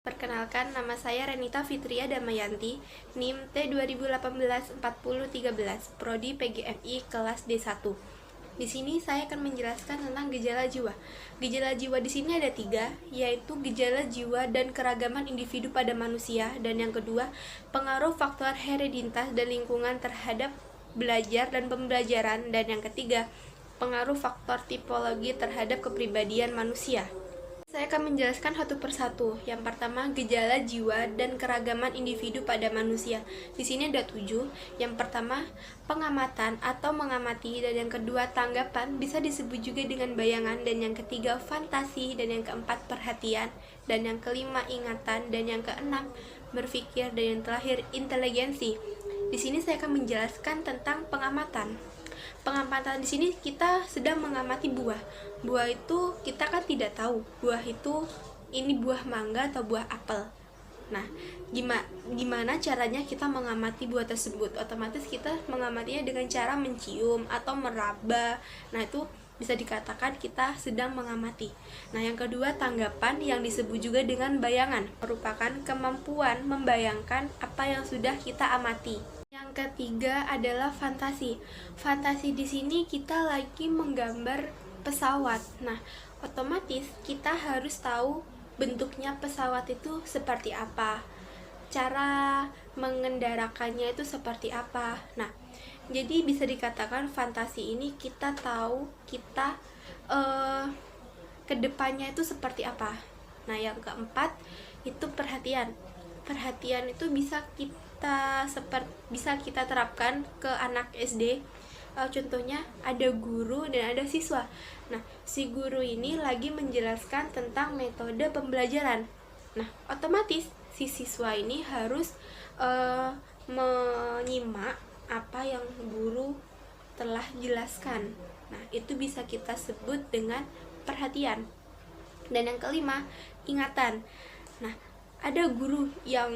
Perkenalkan, nama saya Renita Fitria Damayanti, NIM T20184013, Prodi PGMI kelas D1. Di sini saya akan menjelaskan tentang gejala jiwa. Gejala jiwa di sini ada 3, yaitu gejala jiwa dan keragaman individu pada manusia, dan yang kedua, pengaruh faktor hereditaritas dan lingkungan terhadap belajar dan pembelajaran, dan yang ketiga, pengaruh faktor tipologi terhadap kepribadian manusia. Saya akan menjelaskan satu persatu. Yang pertama, gejala jiwa dan keragaman individu pada manusia. Di sini ada 7. Yang pertama, pengamatan atau mengamati, dan yang kedua, tanggapan, bisa disebut juga dengan bayangan, dan yang ketiga, fantasi, dan yang keempat, perhatian, dan yang kelima, ingatan, dan yang keenam, berpikir, dan yang terakhir, inteligensi. Di sini saya akan menjelaskan tentang pengamatan. Pengamatan di sini kita sedang mengamati buah. Buah itu kita kan tidak tahu buah itu ini buah mangga atau buah apel. Nah, gimana caranya kita mengamati buah tersebut? Otomatis kita mengamatinya dengan cara mencium atau meraba. Nah, itu bisa dikatakan kita sedang mengamati. Nah, yang kedua, tanggapan yang disebut juga dengan bayangan, merupakan kemampuan membayangkan apa yang sudah kita amati. Yang ketiga adalah fantasi. Fantasi di sini kita lagi menggambar pesawat. Nah, otomatis kita harus tahu bentuknya pesawat itu seperti apa, cara mengendarakannya itu seperti apa. Nah, jadi bisa dikatakan fantasi ini kita tahu kita kedepannya itu seperti apa. Nah, yang keempat itu perhatian. Perhatian itu bisa kita terapkan ke anak SD. Contohnya ada guru dan ada siswa. Nah, si guru ini lagi menjelaskan tentang metode pembelajaran. Nah, otomatis si siswa ini harus menyimak apa yang guru telah jelaskan. Nah, itu bisa kita sebut dengan perhatian. Dan yang kelima, ingatan. Nah, ada guru yang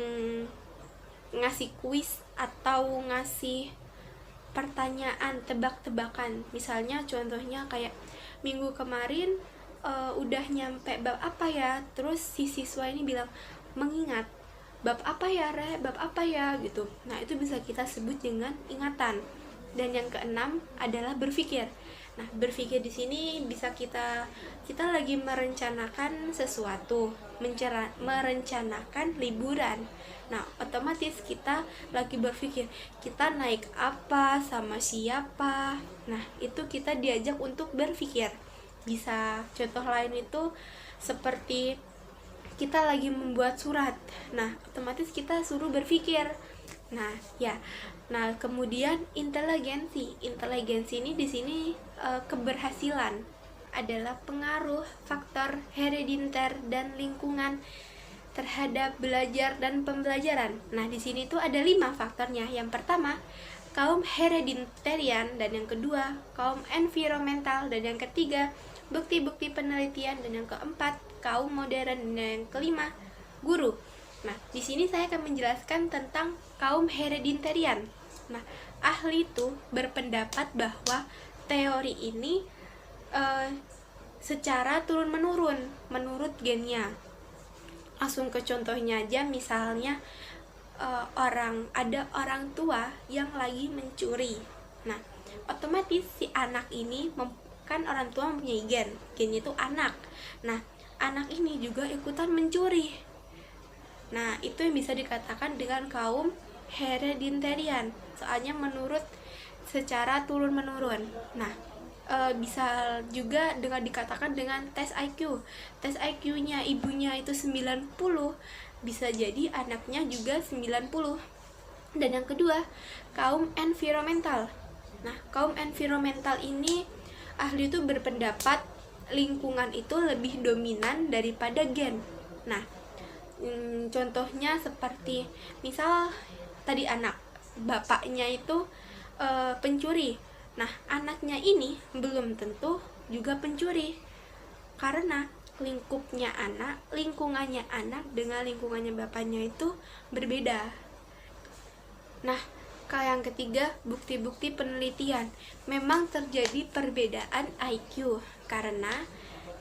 ngasih kuis atau ngasih pertanyaan tebak-tebakan. Misalnya contohnya kayak minggu kemarin udah nyampe bab apa ya, terus si siswa ini bilang mengingat bab apa ya Re, bab apa ya gitu. Nah, itu bisa kita sebut dengan ingatan. Dan yang keenam adalah berpikir. Nah, berpikir di sini bisa kita lagi merencanakan sesuatu, merencanakan liburan. Nah, otomatis kita lagi berpikir kita naik apa, sama siapa. Nah, itu kita diajak untuk berpikir. Bisa contoh lain itu seperti kita lagi membuat surat. Nah, otomatis kita suruh berpikir. Nah, ya. Nah, kemudian inteligensi. Inteligensi ini di sini keberhasilan adalah pengaruh faktor herediter dan lingkungan terhadap belajar dan pembelajaran. Nah, di sini tuh ada 5 faktornya. Yang pertama, kaum hereditarian, dan yang kedua, kaum environmental, dan yang ketiga, bukti-bukti penelitian, dan yang keempat, kaum modern, dan yang kelima, guru. Nah, di sini saya akan menjelaskan tentang kaum hereditarian. Nah, ahli itu berpendapat bahwa teori ini secara turun-menurun menurut gennya. Langsung ke contohnya aja, misalnya ada orang tua yang lagi mencuri. Nah, otomatis si anak ini kan orang tua mempunyai gennya itu anak. Nah, anak ini juga ikutan mencuri. Nah, itu yang bisa dikatakan dengan kaum hereditarian, soalnya menurut secara turun-menurun. Nah, bisa juga dengan dikatakan dengan tes IQ. Tes IQ-nya ibunya itu 90, bisa jadi anaknya juga 90. Dan yang kedua, kaum environmental. Nah, kaum environmental ini ahli itu berpendapat lingkungan itu lebih dominan daripada gen. Nah, contohnya seperti misal tadi anak, bapaknya itu pencuri. Nah, anaknya ini belum tentu juga pencuri, karena lingkungannya anak dengan lingkungannya bapaknya itu berbeda. Nah, yang ketiga, bukti-bukti penelitian. Memang terjadi perbedaan IQ karena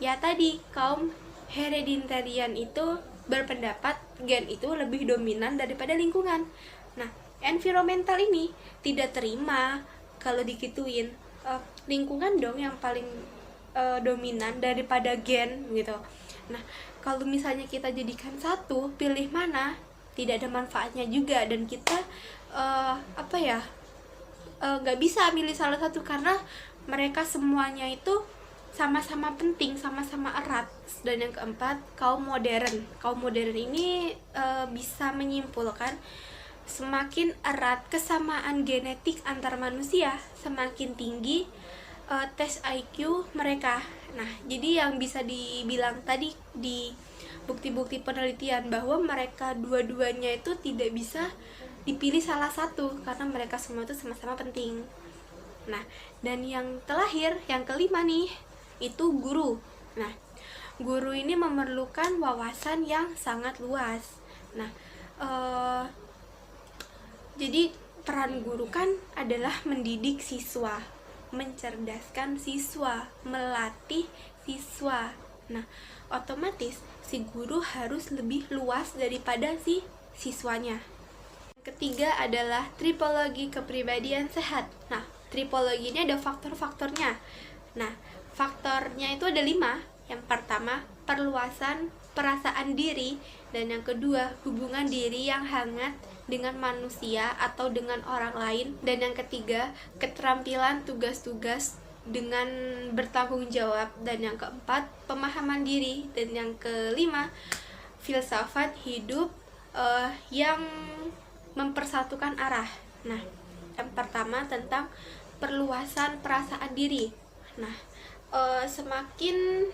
ya tadi kaum hereditarian itu berpendapat gen itu lebih dominan daripada lingkungan. Nah, environmental ini tidak terima kalau dikituin lingkungan dong yang paling dominan daripada gen gitu. Nah, kalau misalnya kita jadikan satu, pilih mana, tidak ada manfaatnya juga, dan kita nggak bisa milih salah satu karena mereka semuanya itu sama-sama penting, sama-sama erat. Dan yang keempat, kaum modern. Kaum modern ini bisa menyimpulkan semakin erat kesamaan genetik antar manusia, semakin tinggi tes IQ mereka. Nah, jadi yang bisa dibilang tadi di bukti-bukti penelitian bahwa mereka dua-duanya itu tidak bisa dipilih salah satu karena mereka semua itu sama-sama penting. Nah, dan yang terakhir, yang kelima nih, itu guru. Nah, guru ini memerlukan wawasan yang sangat luas. Nah, jadi peran guru kan adalah mendidik siswa, mencerdaskan siswa, melatih siswa. Nah, otomatis si guru harus lebih luas daripada si siswanya. Ketiga adalah tipologi kepribadian sehat. Nah, tipologi ini ada faktor-faktornya. Nah, faktornya itu ada 5. Yang pertama, perluasan perasaan diri. Dan yang kedua, hubungan diri yang hangat dengan manusia atau dengan orang lain. Dan yang ketiga, keterampilan tugas-tugas dengan bertanggung jawab. Dan yang keempat, pemahaman diri. Dan yang kelima, filsafat hidup yang mempersatukan arah. Nah, yang pertama tentang perluasan perasaan diri. Nah, semakin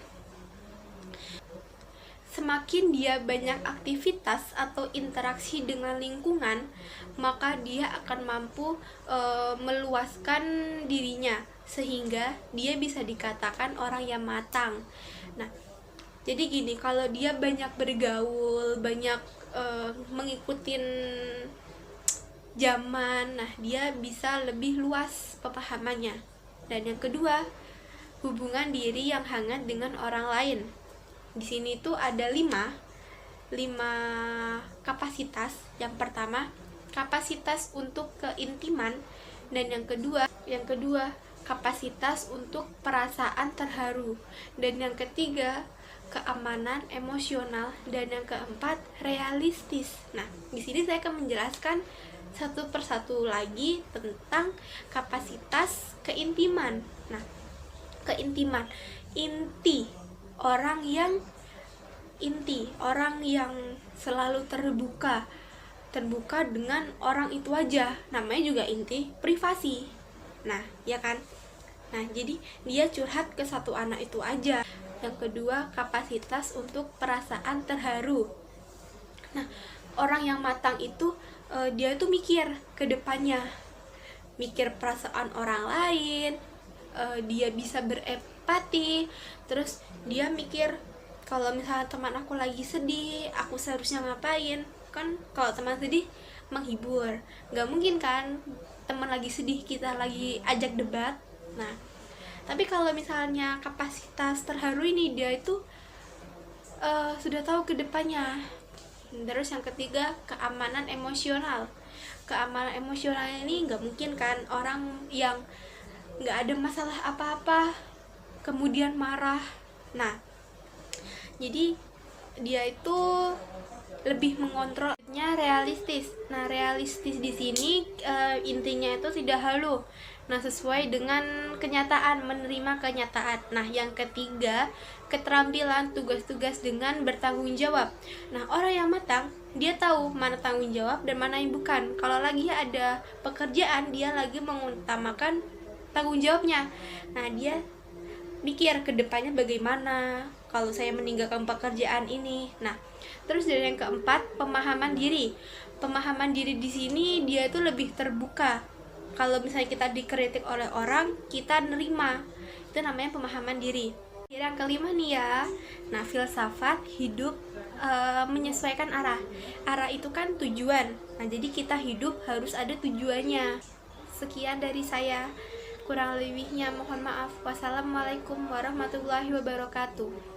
dia banyak aktivitas atau interaksi dengan lingkungan, maka dia akan mampu meluaskan dirinya sehingga dia bisa dikatakan orang yang matang. Nah, jadi gini, kalau dia banyak bergaul, banyak mengikuti zaman, nah dia bisa lebih luas pemahamannya. Dan yang kedua, hubungan diri yang hangat dengan orang lain. Di sini tuh ada 5 kapasitas. Yang pertama, kapasitas untuk keintiman, dan yang kedua kapasitas untuk perasaan terharu, dan yang ketiga keamanan emosional, dan yang keempat realistis. Nah, di sini saya akan menjelaskan satu persatu lagi tentang kapasitas keintiman. Nah, keintiman, orang yang selalu terbuka dengan orang itu aja, namanya juga inti, privasi. Nah, ya kan? Nah, jadi dia curhat ke satu anak itu aja. Yang kedua, kapasitas untuk perasaan terharu. Nah, orang yang matang itu dia tuh mikir ke depannya, mikir perasaan orang lain, dia bisa berempati, terus dia mikir kalau misalnya teman aku lagi sedih, aku seharusnya ngapain? Kan kalau teman sedih menghibur, nggak mungkin kan teman lagi sedih kita lagi ajak debat. Nah, tapi kalau misalnya kapasitas terharu ini, dia itu sudah tahu ke depannya. Terus yang ketiga, keamanan emosional. Keamanan emosional ini nggak mungkin kan orang yang nggak ada masalah apa-apa kemudian marah. Nah, jadi dia itu lebih mengontrolnya realistis. Nah, realistis di sini intinya itu tidak halu. Nah, sesuai dengan kenyataan, menerima kenyataan. Nah, yang ketiga, keterampilan tugas-tugas dengan bertanggung jawab. Nah, orang yang matang, dia tahu mana tanggung jawab dan mana yang bukan. Kalau lagi ada pekerjaan, dia lagi mengutamakan tanggung jawabnya. Nah, dia mikir ke depannya bagaimana kalau saya meninggalkan pekerjaan ini. Nah, terus dari yang keempat, pemahaman diri. Pemahaman diri di sini dia itu lebih terbuka. Kalau misalnya kita dikritik oleh orang, kita nerima. Itu namanya pemahaman diri. Yang kelima nih ya. Nah, filsafat hidup menyesuaikan arah. Arah itu kan tujuan. Nah, jadi kita hidup harus ada tujuannya. Sekian dari saya. Kurang lebihnya mohon maaf. Wassalamualaikum warahmatullahi wabarakatuh.